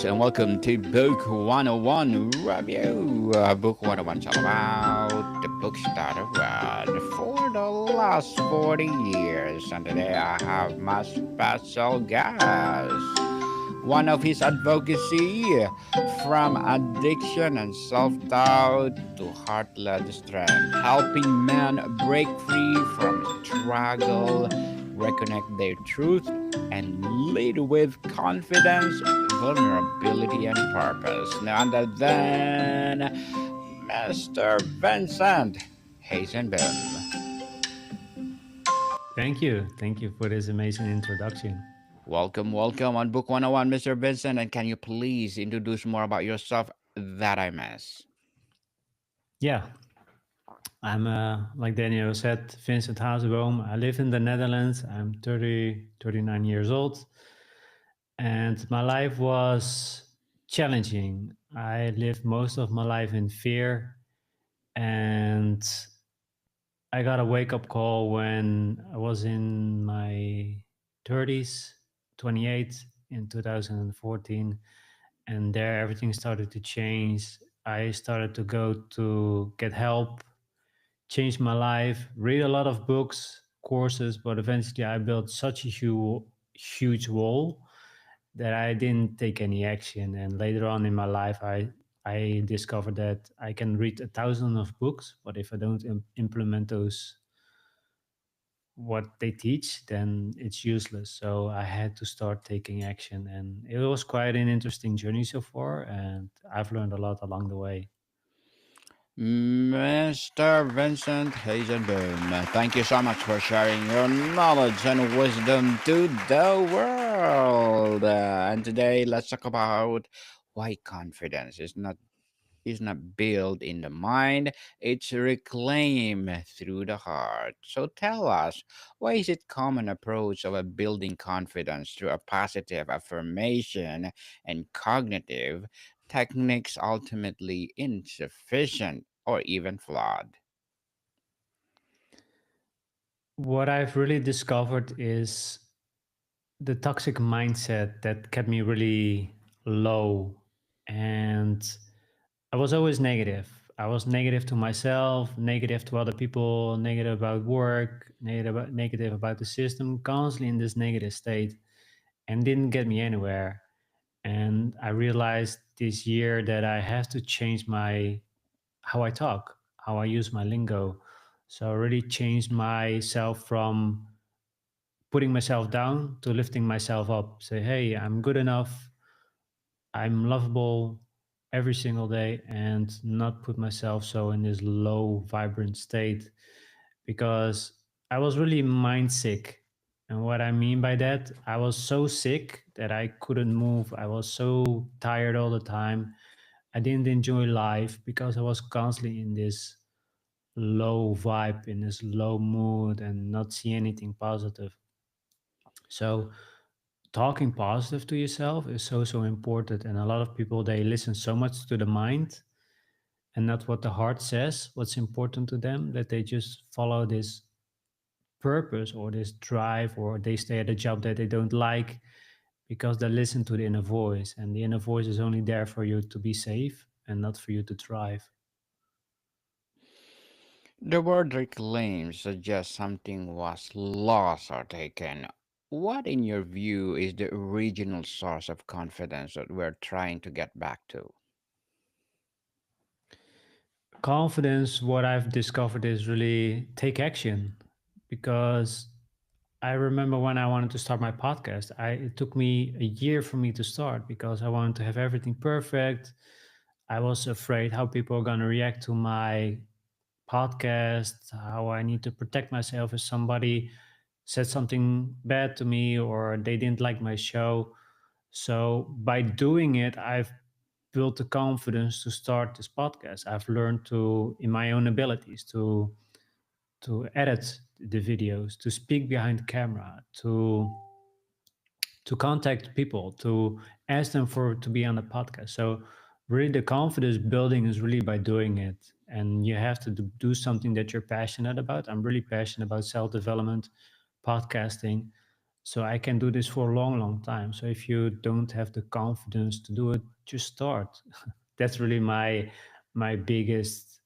and welcome to Book 101 Review. Book 101 is all about the books that I've read for the last 40 years. And today I have my special guest. One of his advocacy from addiction and self doubt to heart led strength, helping men break free from struggle, reconnect their truth, and lead with confidence, vulnerability, and purpose. None other than Mr. Vincent Hazenboom. Thank you. Thank you for this amazing introduction. Welcome on Book 101, Mr. Vincent. And can you please introduce more about yourself that I miss? Yeah, I'm, like Daniel said, Vincent Hazenboom. I live in the Netherlands. I'm 39 years old. And my life was challenging. I lived most of my life in fear. And I got a wake up call when I was in my 30s, 28 in 2014. And there everything started to change. I started to go to get help, change my life, read a lot of books, courses, but eventually I built such a huge wall that I didn't take any action. And later on in my life, I discovered that I can read 1,000 of books, but if I don't implement those what they teach, then it's useless. So I had to start taking action, and it was quite an interesting journey so far, and I've learned a lot along the way. Mr. Vincent Hazenboom, thank you so much for sharing your knowledge and wisdom to the world. And today, let's talk about why confidence is not built in the mind, it's reclaimed through the heart. So tell us, why is it common approach of a building confidence through a positive affirmation and cognitive techniques ultimately insufficient or even flawed? What I've really discovered is the toxic mindset that kept me really low, and I was always negative. I was negative to myself, negative to other people, negative about work, negative about the system, constantly in this negative state, and didn't get me anywhere. And I realized this year that I have to change my how I talk, how I use my lingo. So I really changed myself from putting myself down to lifting myself up. Say, hey, I'm good enough. I'm lovable every single day, and not put myself so in this low, vibrant state, because I was really mind sick. And what I mean by that, I was so sick that I couldn't move. I was so tired all the time. I didn't enjoy life because I was constantly in this low vibe, in this low mood, and not see anything positive. So talking positive to yourself is so important, and a lot of people, they listen so much to the mind and not what the heart says, what's important to them, that they just follow this purpose or this drive, or they stay at a job that they don't like because they listen to the inner voice, and the inner voice is only there for you to be safe and not for you to thrive. The word reclaim suggests something was lost or taken. What, in your view, is the original source of confidence that we're trying to get back to? Confidence, what I've discovered is really take action, because I remember when I wanted to start my podcast, it took me a year for me to start because I wanted to have everything perfect. I was afraid how people are going to react to my podcast, how I need to protect myself if somebody said something bad to me or they didn't like my show. So by doing it, I've built the confidence to start this podcast. I've learned to, in my own abilities, to edit the videos, to speak behind the camera, to contact people, to ask them for to be on the podcast. So really the confidence building is really by doing it. And you have to do something that you're passionate about. I'm really passionate about self-development, podcasting. so I can do this for a long, long time. So if you don't have the confidence to do it, just start. That's really my biggest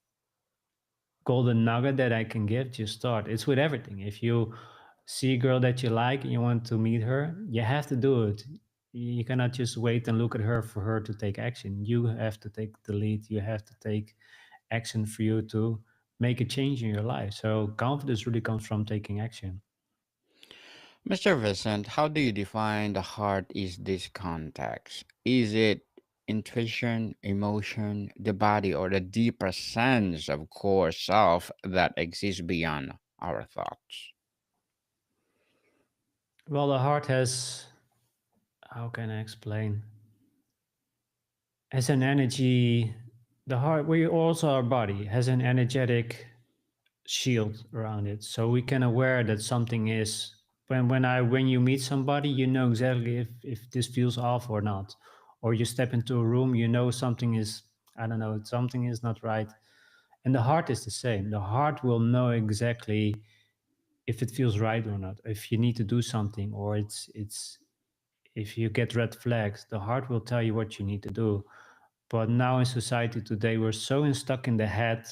golden nugget that I can give. Just start. It's with everything. If you see a girl that you like and you want to meet her, you have to do it. You cannot just wait and look at her for her to take action. You have to take the lead. You have to take action for you to make a change in your life. So confidence really comes from taking action. Mr. Vincent, how do you define the heart is this context? Is it intuition, emotion, the body, or the deeper sense of core self that exists beyond our thoughts? Well, the heart has, how can I explain? Has an energy, the heart, we also, our body has an energetic shield around it. So we can aware that something is, when you meet somebody, you know exactly if this feels off or not. Or you step into a room, you know something is, I don't know, something is not right. And the heart is the same. The heart will know exactly if it feels right or not, if you need to do something, or it's if you get red flags, the heart will tell you what you need to do. But now in society today, we're so stuck in the head,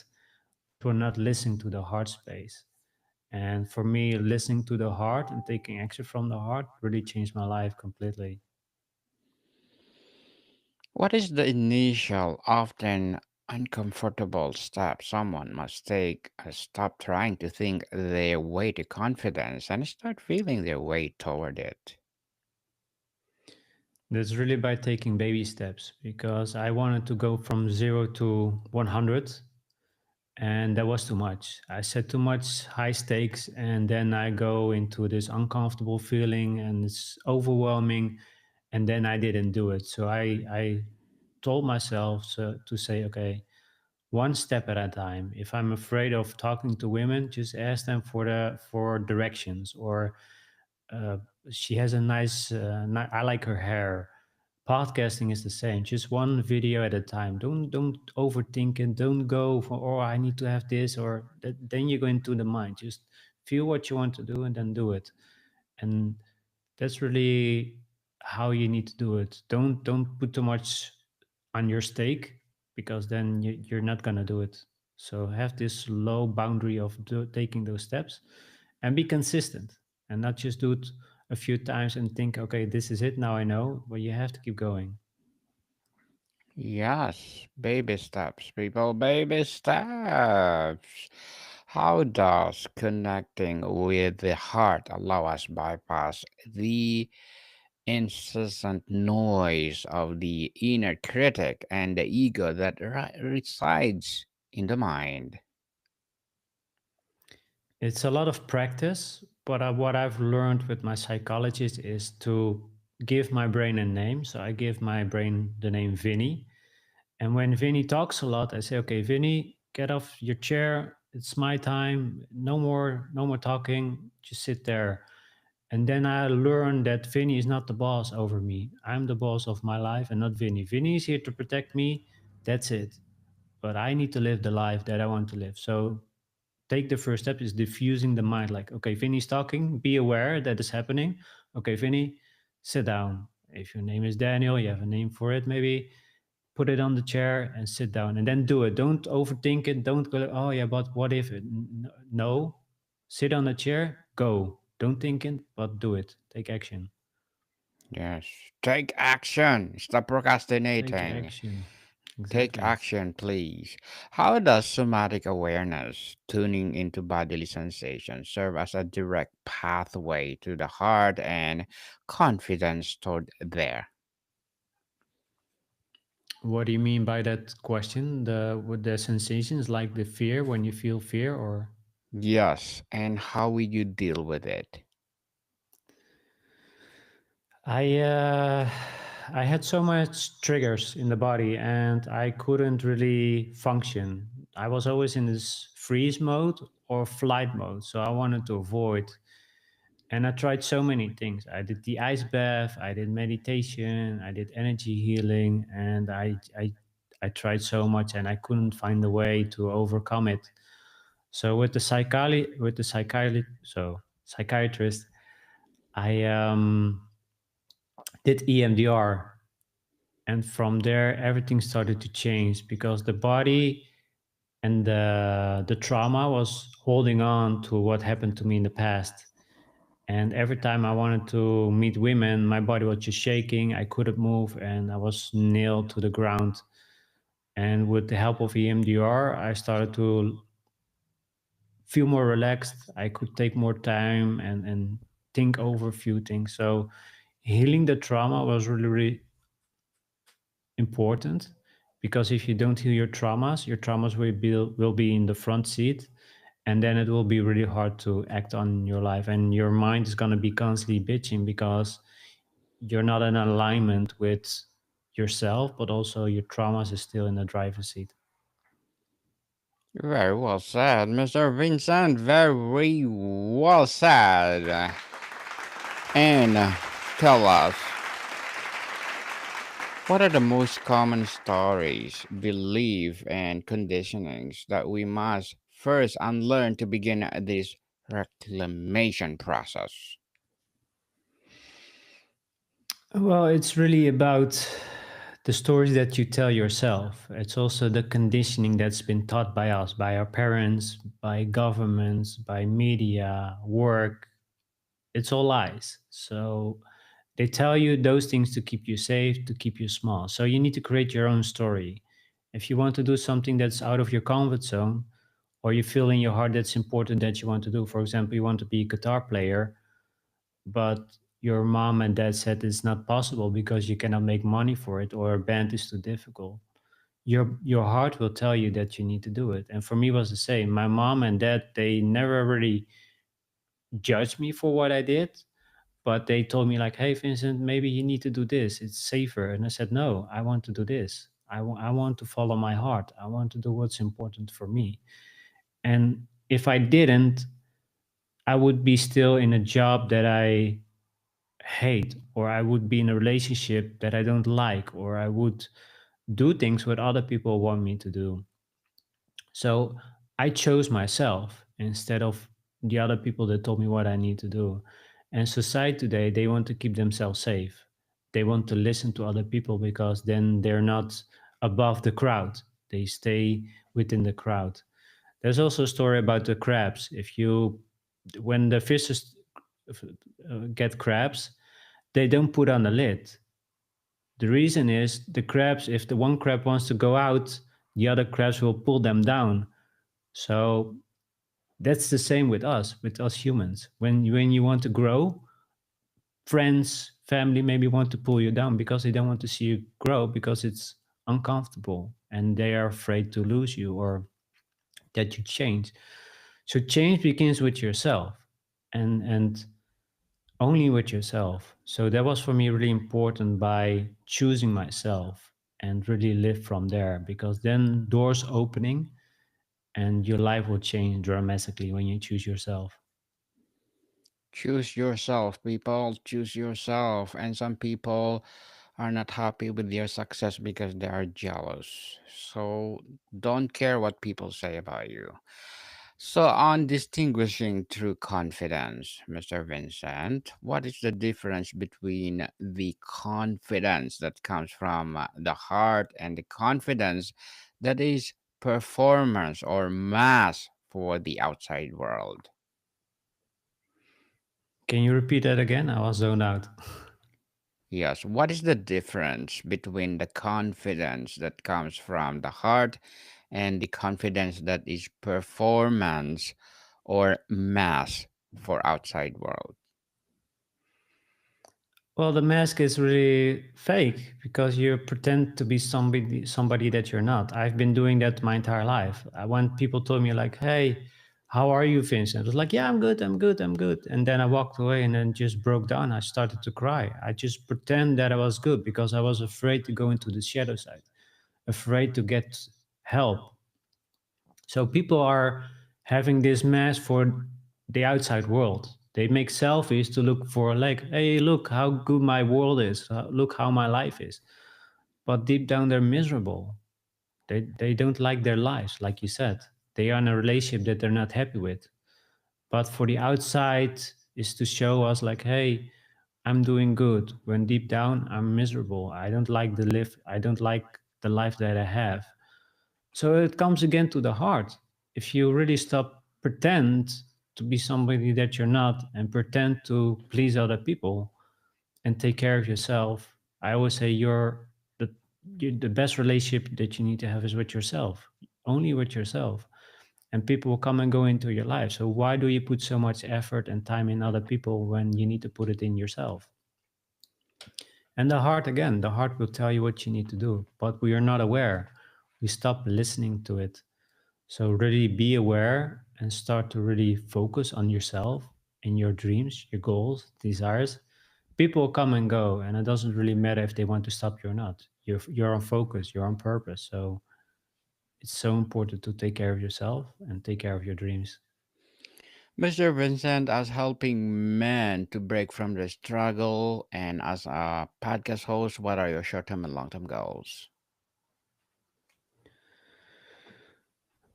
we're not listening to the heart space. And for me, listening to the heart and taking action from the heart really changed my life completely. What is the initial, often uncomfortable step someone must take? Stop trying to think their way to confidence and start feeling their way toward it. That's really by taking baby steps, because I wanted to go from 0 to 100, and that was too much. I set too much high stakes, and then I go into this uncomfortable feeling and it's overwhelming, and then I didn't do it. So I told myself to say, okay, one step at a time. If I'm afraid of talking to women, just ask them for directions. Or uh, she has a nice, I like her hair. Podcasting is the same. Just one video at a time. Don't overthink it. Don't go for, oh, I need to have this, or that, then you go into the mind. Just feel what you want to do and then do it. And that's really how you need to do it. Don't put too much on your stake, because then you're not gonna do it. So have this low boundary of taking those steps, and be consistent, and not just do it a few times and think, okay, this is it, now I know. But you have to keep going. Yes, baby steps, people, baby steps. How does connecting with the heart allow us bypass the incessant noise of the inner critic and the ego that resides in the mind? It's a lot of practice, but what I've learned with my psychologist is to give my brain a name. So I give my brain the name Vinny. And when Vinny talks a lot, I say, okay, Vinny, get off your chair. It's my time. No more talking. Just sit there. And then I learn that Vinny is not the boss over me. I'm the boss of my life and not Vinny. Vinny is here to protect me. That's it. But I need to live the life that I want to live. So take the first step is diffusing the mind. Like, okay, Vinny's talking. Be aware that is happening. Okay, Vinny, sit down. If your name is Daniel, you have a name for it, maybe put it on the chair and sit down and then do it. Don't overthink it. Don't go, oh yeah, but what if it? No, sit on the chair, go. Don't think it, but do it. Take action. Yes, take action. Stop Take procrastinating. action. Take Exactly. action, please. How does somatic awareness, tuning into bodily sensations, serve as a direct pathway to the heart and confidence toward there? What do you mean by that question? The with the sensations, like the fear, when you feel fear, or Yes, and how will you deal with it? I uh, I had so much triggers in the body and I couldn't really function. I was always in this freeze mode or flight mode, so I wanted to avoid. And I tried so many things. I did the ice bath, I did meditation, I did energy healing, and I tried so much and I couldn't find a way to overcome it. So with the psychiatrist, I did EMDR, and from there everything started to change because the body and the trauma was holding on to what happened to me in the past. And every time I wanted to meet women, my body was just shaking. I couldn't move, and I was nailed to the ground. And with the help of EMDR, I started to feel more relaxed. I could take more time and think over a few things. So healing the trauma was really, really important, because if you don't heal your traumas will be in the front seat, and then it will be really hard to act on your life, and your mind is going to be constantly bitching because you're not in alignment with yourself, but also your traumas is still in the driver's seat. Very well said, Mr. Vincent. Very well said. And tell us, what are the most common stories, beliefs, and conditionings that we must first unlearn to begin this reclamation process? Well, it's really about the stories that you tell yourself. It's also the conditioning that's been taught by us, by our parents, by governments, by media, work. It's all lies. So they tell you those things to keep you safe, to keep you small. So you need to create your own story. If you want to do something that's out of your comfort zone, or you feel in your heart that's important that you want to do, for example, you want to be a guitar player, but your mom and dad said it's not possible because you cannot make money for it, or a band is too difficult. Your heart will tell you that you need to do it. And for me it was the same. My mom and dad, they never really judged me for what I did, but they told me like, hey Vincent, maybe you need to do this, it's safer. And I said, no, I want to do this. I want to follow my heart. I want to do what's important for me. And if I didn't, I would be still in a job that I hate, or I would be in a relationship that I don't like, or I would do things what other people want me to do. So I chose myself instead of the other people that told me what I need to do. And society today, they want to keep themselves safe. They want to listen to other people because then they're not above the crowd. They stay within the crowd. There's also a story about the crabs. When the fishes get crabs, they don't put on a lid. The reason is the crabs, if the one crab wants to go out, the other crabs will pull them down. So that's the same with us humans. When you want to grow, friends, family maybe want to pull you down because they don't want to see you grow because it's uncomfortable and they are afraid to lose you or that you change. So change begins with yourself, and only with yourself. So that was for me really important, by choosing myself and really live from there, because then doors opening and your life will change dramatically when you choose yourself. Choose yourself, people. Choose yourself. And some people are not happy with your success because they are jealous. So don't care what people say about you. So, on distinguishing true confidence, Mr. Vincent, what is the difference between the confidence that comes from the heart and the confidence that is performance or mass for the outside world? Can you repeat that again? I was zoned out. Yes, what is the difference between the confidence that comes from the heart and the confidence that is performance or mass for outside world? Well, the mask is really fake because you pretend to be somebody that you're not. I've been doing that my entire life. When people told me like, "Hey, how are you, Vincent?" I was like, "Yeah, I'm good, I'm good, I'm good." And then I walked away and then just broke down. I started to cry. I just pretend that I was good because I was afraid to go into the shadow side, afraid to get help. So people are having this mask for the outside world. They make selfies to look for like, hey, look how good my world is. Look how my life is. But deep down, they're miserable. They don't like their lives, like you said. They are in a relationship that they're not happy with. But for the outside, is to show us like, hey, I'm doing good, when deep down I'm miserable. I don't like the life that I have. So it comes again to the heart. If you really stop pretend to be somebody that you're not and pretend to please other people and take care of yourself, I always say the the best relationship that you need to have is with yourself, only with yourself. And people will come and go into your life. So why do you put so much effort and time in other people when you need to put it in yourself? And the heart, again, the heart will tell you what you need to do, but we are not aware. We stop listening to it. So really be aware and start to really focus on yourself and your dreams, your goals, desires. People come and go, and it doesn't really matter if they want to stop you or not. You're on focus, you're on purpose. So it's so important to take care of yourself and take care of your dreams. Mr. Vincent, as helping men to break from the struggle and as a podcast host, what are your short term and long term goals?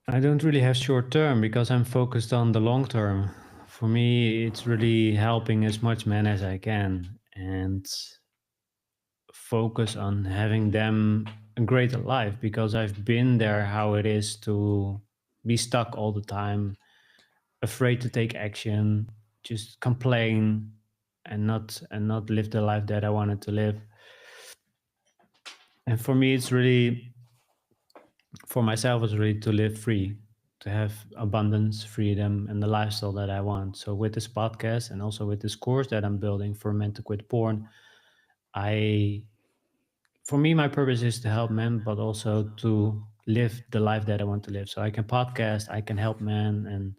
I don't really have short term because I'm focused on the long term. For me, it's really helping as much men as I can and focus on having them a greater life because I've been there how it is to be stuck all the time, afraid to take action, just complain and not live the life that I wanted to live. And for me it's really for myself is really to live free, to have abundance, freedom, and the lifestyle that I want. So with this podcast and also with this course that I'm building for men to quit porn, I for me my purpose is to help men, but also to live the life that I want to live. So I can podcast, I can help men, and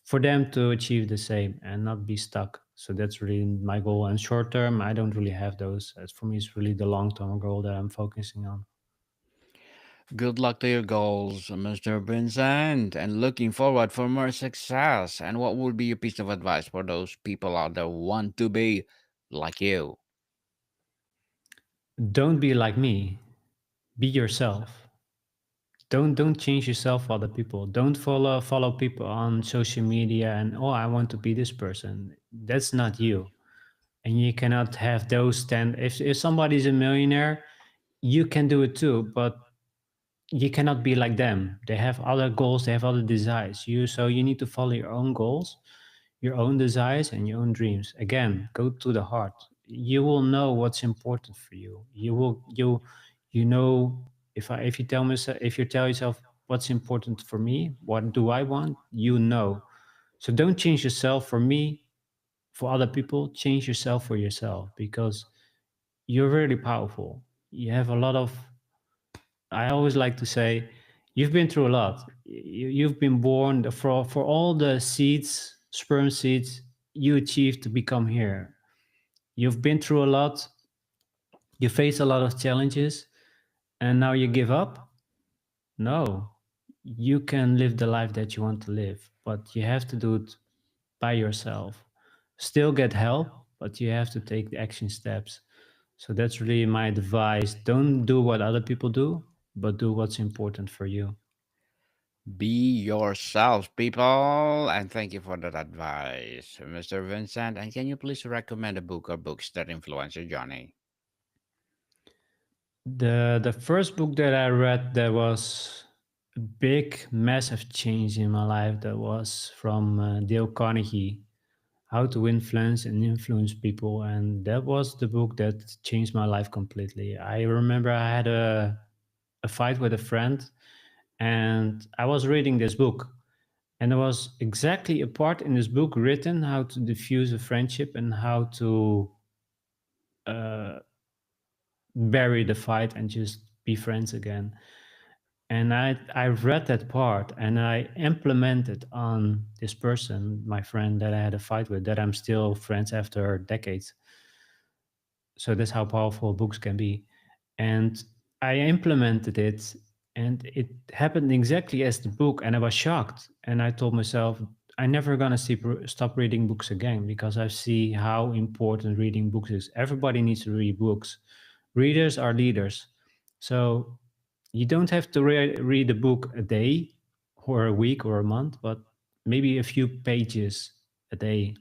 for them to achieve the same and not be stuck. So that's really my goal. And short term, I don't really have those. As for me, it's really the long term goal that I'm focusing on. Good luck to your goals, Mr. Vincent, and looking forward for more success. And what would be your piece of advice for those people out there who want to be like you? Don't be like me. Be yourself. Don't change yourself for other people. Don't follow people on social media and oh I want to be this person. That's not you. And you cannot have those stand if somebody's a millionaire, you can do it too, but you cannot be like them. They have other goals, they have other desires. You need to follow your own goals, your own desires and your own dreams. Again, go to the heart. You will know what's important for you. You know if you tell me if you tell yourself what's important for me, what do I want, you know. So don't change yourself for me, for other people, change yourself for yourself because you're really powerful. You have a lot of I always like to say, you've been through a lot. You've been born for all the seeds, sperm seeds you achieved to become here. You've been through a lot. You face a lot of challenges, and now you give up. No, you can live the life that you want to live, but you have to do it by yourself. Still get help, but you have to take the action steps. So that's really my advice. Don't do what other people do, but do what's important for you. Be yourselves, people. And thank you for that advice, Mr. Vincent. And can you please recommend a book or books that influence your journey? The first book that I read that was a big, massive change in my life that was from Dale Carnegie, How to Influence and Influence People, and that was the book that changed my life completely. I remember I had a fight with a friend, and I was reading this book, and there was exactly a part in this book written how to diffuse a friendship and how to uh, bury the fight and just be friends again. And I read that part and I implemented on this person, my friend that I had a fight with, that I'm still friends after decades. So that's how powerful books can be. And I implemented it, and it happened exactly as the book, and I was shocked. And I told myself, I'm never gonna stop reading books again because I see how important reading books is. Everybody needs to read books. Readers are leaders. So you don't have to read a book a day or a week or a month, but maybe a few pages a day.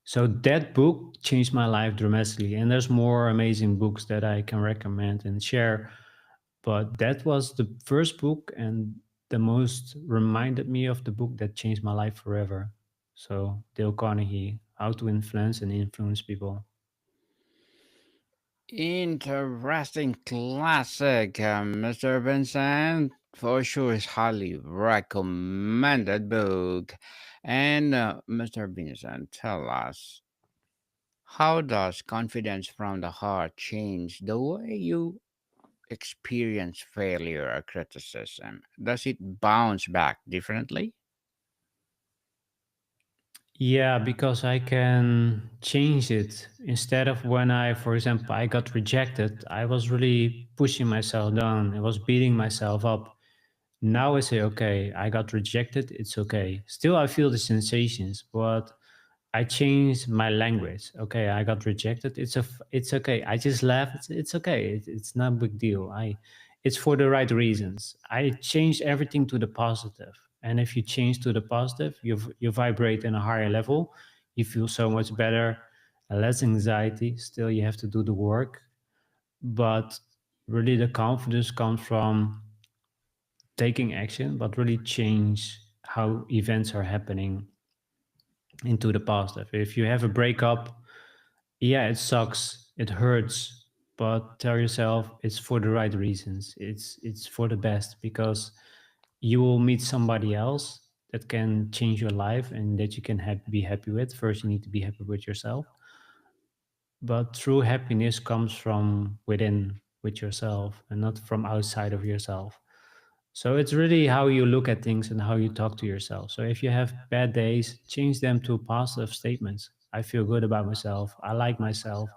So that book changed my life dramatically. And there's more amazing books that I can recommend and share. But that was the first book and the most reminded me of the book that changed my life forever. So Dale Carnegie, How to Influence and Influence People. Interesting classic, Mr. Vincent. For sure, is highly recommended book. And Mr. Vincent, tell us, how does confidence from the heart change the way you experience failure or criticism? Does it bounce back differently? Yeah, because I can change it. Instead of when I, for example, I got rejected, I was really pushing myself down. I was beating myself up. Now I say, okay, I got rejected. It's okay. Still, I feel the sensations, but I changed my language. Okay, I got rejected. It's okay. I just laugh. It's okay. It's not a big deal. It's for the right reasons. I changed everything to the positive. And if you change to the positive, you vibrate in a higher level. You feel so much better, less anxiety. Still, you have to do the work, but really the confidence comes from taking action, but really change how events are happening into the positive. If you have a breakup, yeah, it sucks, it hurts, but tell yourself it's for the right reasons. It's for the best because you will meet somebody else that can change your life and that you can be happy with. First, you need to be happy with yourself, but true happiness comes from within with yourself and not from outside of yourself. So it's really how you look at things and how you talk to yourself. So if you have bad days, change them to positive statements. I feel good about myself. I like myself.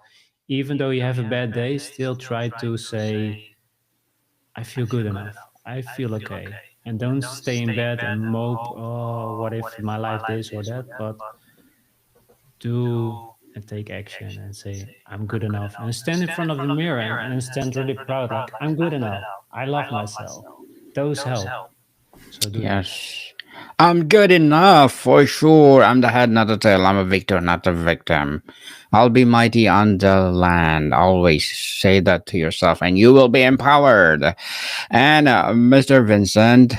Even though you have a bad day, still try to say, I feel good enough. I feel okay. And don't stay in bed and mope, oh, what if my life this or that? But do and take action and say, I'm good enough. And stand in front of the mirror and stand really proud, like, I'm good enough. I love myself. Those help. So do that. Yes. I'm good enough for sure. I'm the head, not the tail. I'm a victor, not a victim. I'll be mighty on the land. Always say that to yourself, and you will be empowered. And Mr. Vincent,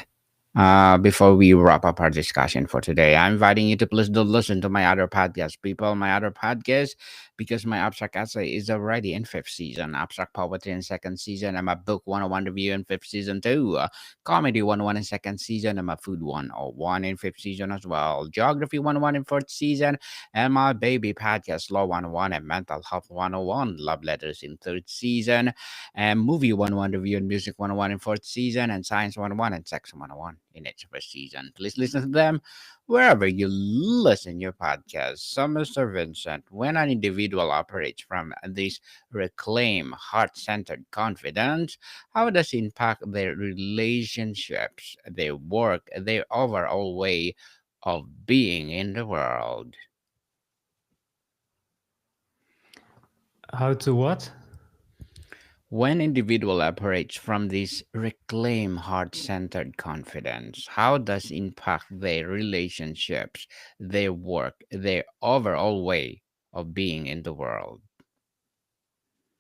before we wrap up our discussion for today, I'm inviting you to please do listen to my other podcast, people. My other podcast, because my abstract essay is already in fifth season, abstract poetry in second season, and my book 101 review in fifth season too. Comedy 101 in second season, and my food 101 in fifth season as well. Geography 101 in fourth season, and my baby podcast Law 101 and Mental Health 101, Love Letters in third season, and Movie 101 review and Music 101 in fourth season, and Science 101 and Sex 101 in its first season. Please listen to them wherever you listen your podcast. So, Mr. Vincent, when an individual operates from this reclaim heart-centered confidence, how does it impact their relationships, their work, their overall way of being in the world? How to what? When individual operates from this reclaim heart-centered confidence, how does it impact their relationships, their work, their overall way of being in the world?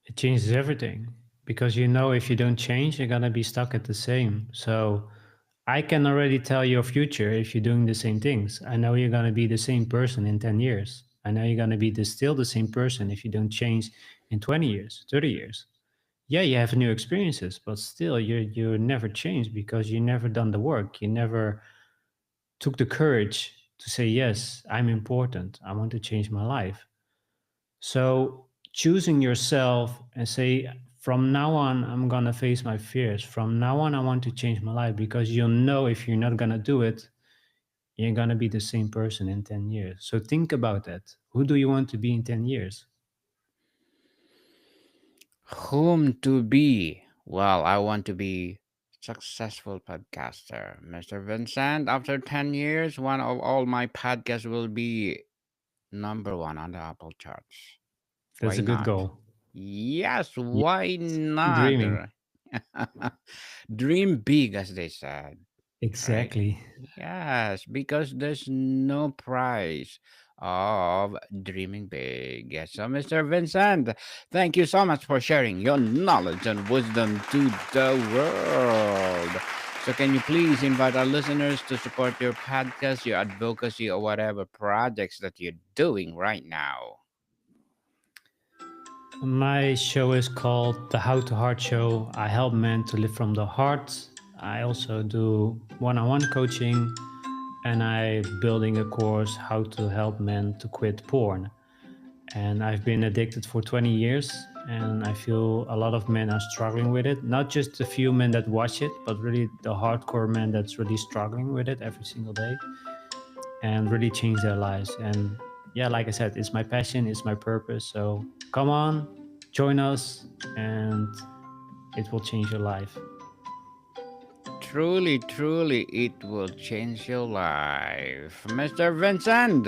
It changes everything because you know if you don't change, you're gonna be stuck at the same. So I can already tell your future if you're doing the same things. I know you're gonna be the same person in 10 years. I know you're gonna be still the same person if you don't change in 20 years, 30 years. Yeah, you have new experiences, but still you never change because you never done the work. You never took the courage to say, yes, I'm important. I want to change my life. So choosing yourself and say, from now on, I'm going to face my fears. From now on, I want to change my life because you'll know if you're not going to do it, you're going to be the same person in 10 years. So think about that. Who do you want to be in 10 years? Whom to be? Well, I want to be successful podcaster, Mr. Vincent. After 10 years, one of all my podcasts will be number one on the Apple charts. That's Why a good not? goal. Yes, why Yes. not? Dreaming. Dream big, as they said, right? Exactly. Yes, because there's no price of dreaming big. Yes, so, Mr. Vincent, thank you so much for sharing your knowledge and wisdom to the world. So, can you please invite our listeners to support your podcast, your advocacy, or whatever projects that you're doing right now? My show is called The How to Heart Show. I help men to live from the heart. I also do one-on-one coaching, and I'm building a course how to help men to quit porn. And I've been addicted for 20 years, and I feel a lot of men are struggling with it. Not just a few men that watch it, but really the hardcore men that's really struggling with it every single day and really change their lives. And yeah, like I said, it's my passion, it's my purpose. So come on, join us, and it will change your life. Truly, truly, it will change your life. Mr. Vincent,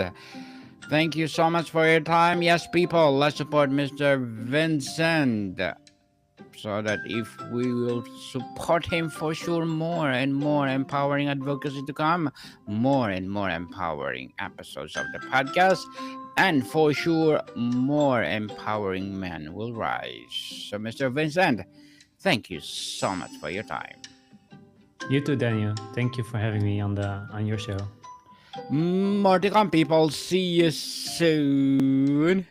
thank you so much for your time. Yes, people, let's support Mr. Vincent so that if we will support him for sure, more and more empowering advocacy to come, more and more empowering episodes of the podcast, and for sure, more empowering men will rise. So, Mr. Vincent, thank you so much for your time. You too, Daniel. Thank you for having me on your show. More to come, people. See you soon.